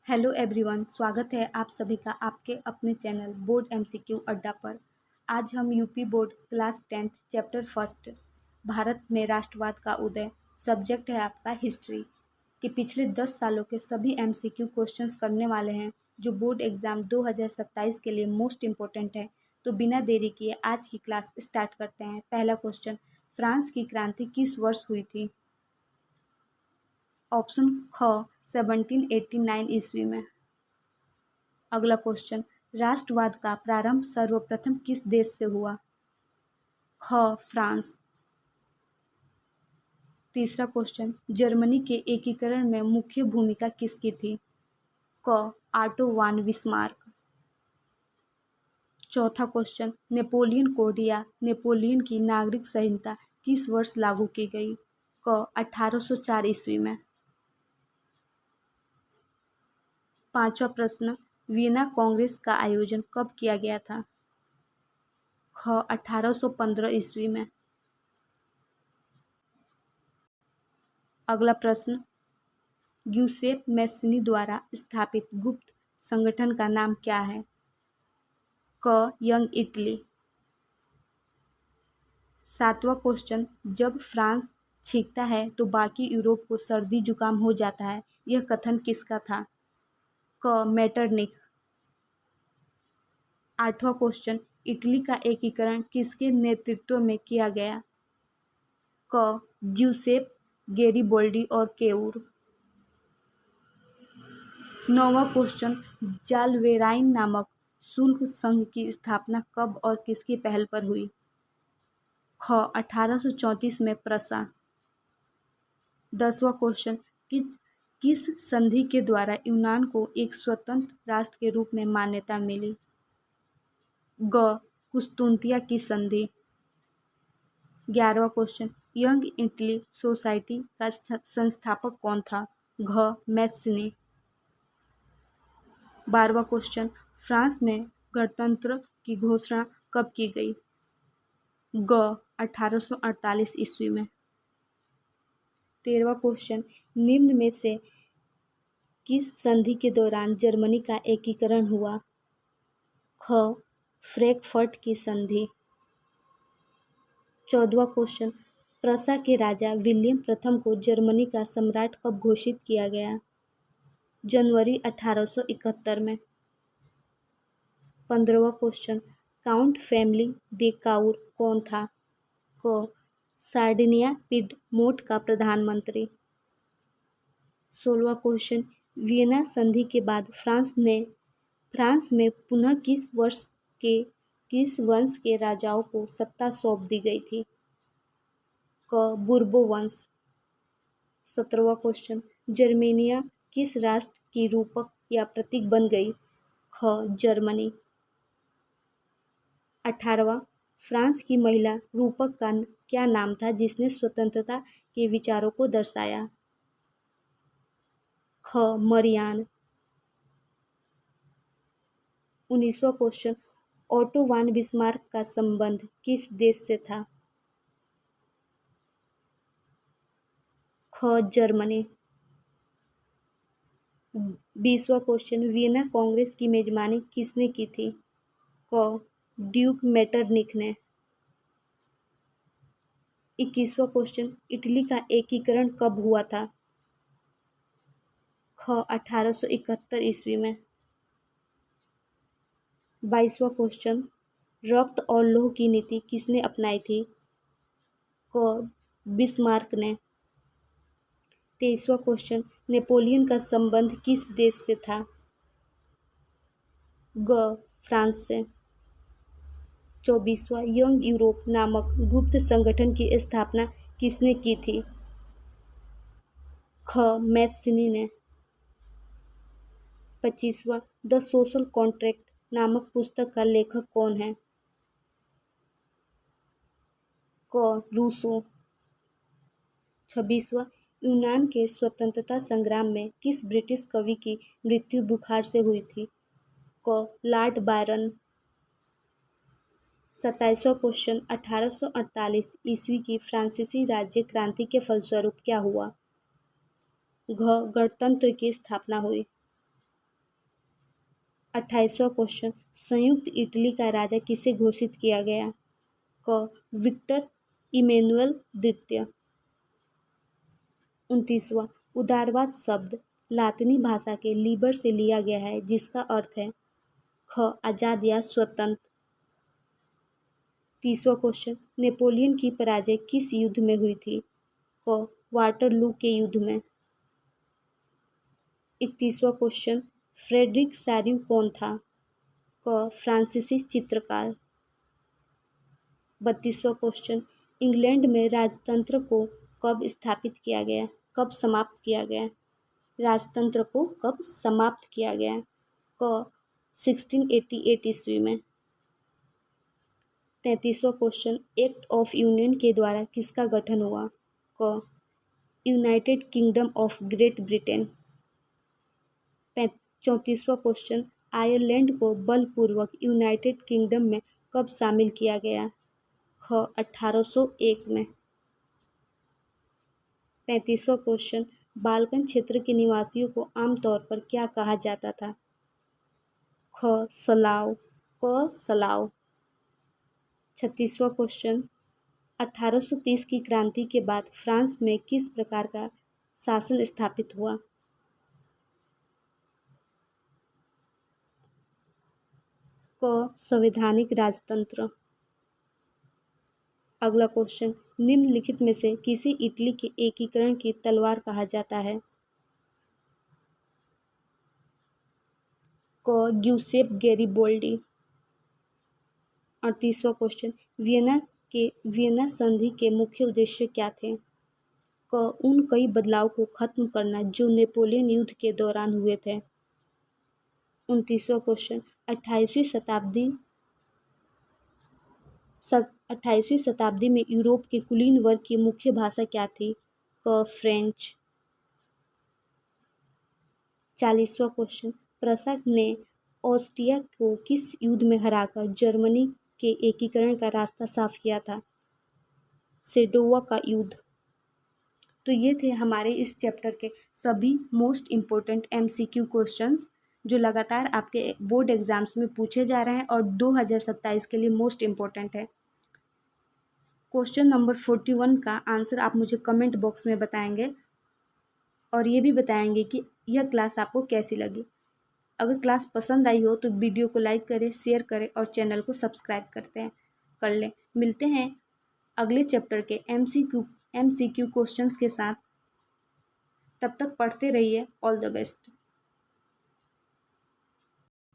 Hello everyone, स्वागत है आप सभी का आपके अपने चैनल बोर्ड एमसीक्यू अड्डा पर। आज हम UP board class 10th chapter first Bharat में राष्ट्रवाद का उदय सब्जेक्ट है आपका हिस्ट्री के पिछले 10 सालों के सभी एमसीक्यू क्वेश्चंस करने वाले हैं जो बोर्ड एग्ज़ाम 2027 के लिए मोस्ट इम्पोर्टेंट है। तो बिना देरी किए आज की क्लास स्टार्ट करते हैं। पहला क्वेश्चन, फ्रांस की क्रांति किस वर्ष हुई थी? ऑप्शन ख 1789 ईस्वी में। अगला क्वेश्चन, राष्ट्रवाद का प्रारंभ सर्वप्रथम किस देश से हुआ? ख फ्रांस। तीसरा क्वेश्चन, जर्मनी के एकीकरण में मुख्य भूमिका किसकी थी? क ऑटो वान बिस्मार्क। चौथा क्वेश्चन, नेपोलियन कोड या नेपोलियन की नागरिक संहिता किस वर्ष लागू की गई? क 1804 ईस्वी में। पांचवा प्रश्न, वियना कांग्रेस का आयोजन कब किया गया था? ख 1815 ईस्वी में। अगला प्रश्न, ग्यूसेप मैसिनी द्वारा स्थापित गुप्त संगठन का नाम क्या है? क यंग इटली। सातवां क्वेश्चन, जब फ्रांस छींकता है तो बाकी यूरोप को सर्दी जुकाम हो जाता है, यह कथन किसका था? क मेटरनिख। आठवां क्वेश्चन, इटली का एकीकरण किसके नेतृत्व में किया गया? क ज्यूसेप गेरिबोल्डी और केऊर। नौवां क्वेश्चन, जालवेराइन नामक शुल्क संघ की स्थापना कब और किसकी पहल पर हुई? ख 1834 में प्रसा। 10वां क्वेश्चन, किस किस संधि के द्वारा यूनान को एक स्वतंत्र राष्ट्र के रूप में मान्यता मिली? ग कुस्तुंतिया की संधि। 11वां क्वेश्चन, यंग इटली सोसाइटी का संस्थापक कौन था? घ मैसिनी। 12वां क्वेश्चन, फ्रांस में गणतंत्र की घोषणा कब की गई? ग 1848 ईस्वी में। 13वां क्वेश्चन, निम्न में से किस संधि के दौरान जर्मनी का एकीकरण हुआ? ख फ्रैंकफर्ट की संधि। 14वां क्वेश्चन, प्रसा के राजा विलियम प्रथम को जर्मनी का सम्राट कब घोषित किया गया? जनवरी 1871 में। 15वां क्वेश्चन, काउंट फैमिली दे काउर कौन था? क सार्डिनिया पिडमोंट का प्रधानमंत्री। 16वां क्वेश्चन, वियना संधि के बाद फ्रांस में पुनः किस वंश के राजाओं को सत्ता सौंप दी गई थी? क बुर्बो वंश। 17वां क्वेश्चन, जर्मेनिया किस राष्ट्र की रूपक या प्रतीक बन गई? ख जर्मनी। 18वां, फ्रांस की महिला रूपक का क्या नाम था जिसने स्वतंत्रता के विचारों को दर्शाया? ख मरियान। 19वां क्वेश्चन, ऑटो वान बिस्मार्क का संबंध किस देश से था? ख जर्मनी। 20वां क्वेश्चन, वियना कांग्रेस की मेजबानी किसने की थी? क ड्यूक मेटरनिख ने। 21वां क्वेश्चन, इटली का एकीकरण कब हुआ था? ख 1871 ईस्वी में। 22वां क्वेश्चन, रक्त और लौह की नीति किसने अपनाई थी? क बिस्मार्क ने। 23वां क्वेश्चन, नेपोलियन का संबंध किस देश से था? ग फ्रांस से। 24वां, यंग यूरोप नामक गुप्त संगठन की स्थापना किसने की थी? ख मैसिनी ने। 25वां, द सोशल कॉन्ट्रैक्ट नामक पुस्तक का लेखक कौन है? क रूसो। 26वां, यूनान के स्वतंत्रता संग्राम में किस ब्रिटिश कवि की मृत्यु बुखार से हुई थी? क लॉर्ड बायरन। 27वां क्वेश्चन, 1848 ईस्वी की फ्रांसीसी राज्य क्रांति के फलस्वरूप क्या हुआ? घ गणतंत्र की स्थापना हुई। 28वां क्वेश्चन, संयुक्त इटली का राजा किसे घोषित किया गया? क. विक्टर इमैनुअल द्वितीय। 29वां, उदारवाद शब्द लातिनी भाषा के लिबर से लिया गया है जिसका अर्थ है ख. आजाद या स्वतंत्र। 30वां क्वेश्चन, नेपोलियन की पराजय किस युद्ध में हुई थी? क. वाटरलू के युद्ध में। 31वां क्वेश्चन, फ्रेडरिक सारिउ कौन था? क. फ्रांसीसी चित्रकार। 32वां क्वेश्चन, इंग्लैंड में राजतंत्र को कब स्थापित किया गया? कब समाप्त किया गया? राजतंत्र को कब समाप्त किया गया? क. 1688 ईस्वी में। 33वां क्वेश्चन, एक्ट ऑफ यूनियन के द्वारा किसका गठन हुआ? क. United Kingdom of Great Britain. 34वां क्वेश्चन, आयरलैंड को बलपूर्वक यूनाइटेड किंगडम में कब शामिल किया गया? ख. 1801 में। 35वां क्वेश्चन, बाल्कन क्षेत्र के निवासियों को आमतौर पर क्या कहा जाता था? ख. सलाव। क. सलाव। 36वां क्वेश्चन, 1830 की क्रांति के बाद फ्रांस में किस प्रकार का शासन स्थापित हुआ? क. संवैधानिक राजतंत्र। अगला क्वेश्चन, निम्नलिखित में से किसे इटली के एकीकरण की तलवार कहा जाता है? क. ग्यूसेप गैरिबोल्डी। 38वां क्वेश्चन, वियना संधि के मुख्य उद्देश्य क्या थे? क. उन कई बदलाव को खत्म करना जो नेपोलियन युद्ध के दौरान हुए थे। 29वां क्वेश्चन, 28वीं शताब्दी में यूरोप के कुलीन वर्ग की मुख्य भाषा क्या थी? क. फ्रेंच। 40वां क्वेश्चन, प्रशा ने ऑस्ट्रिया को किस युद्ध में हराकर जर्मनी के एकीकरण का रास्ता साफ किया था? सेडोवा का युद्ध। तो ये थे हमारे इस चैप्टर के सभी मोस्ट इम्पोर्टेंट MCQ क्वेश्चंस जो लगातार आपके बोर्ड एग्जाम्स में पूछे जा रहे हैं और 2027 के लिए मोस्ट इम्पोर्टेंट है। क्वेश्चन नंबर 41 का आंसर आप मुझे कमेंट बॉक्स में बताएंगे और ये भी बताएंगे कि यह क्लास आपको कैसी लगी। अगर क्लास पसंद आई हो तो वीडियो को लाइक करें, शेयर करें और चैनल को सब्सक्राइब कर लें। मिलते हैं अगले चैप्टर के MCQ क्वेश्चंस के साथ। तब तक पढ़ते रहिए। All the best.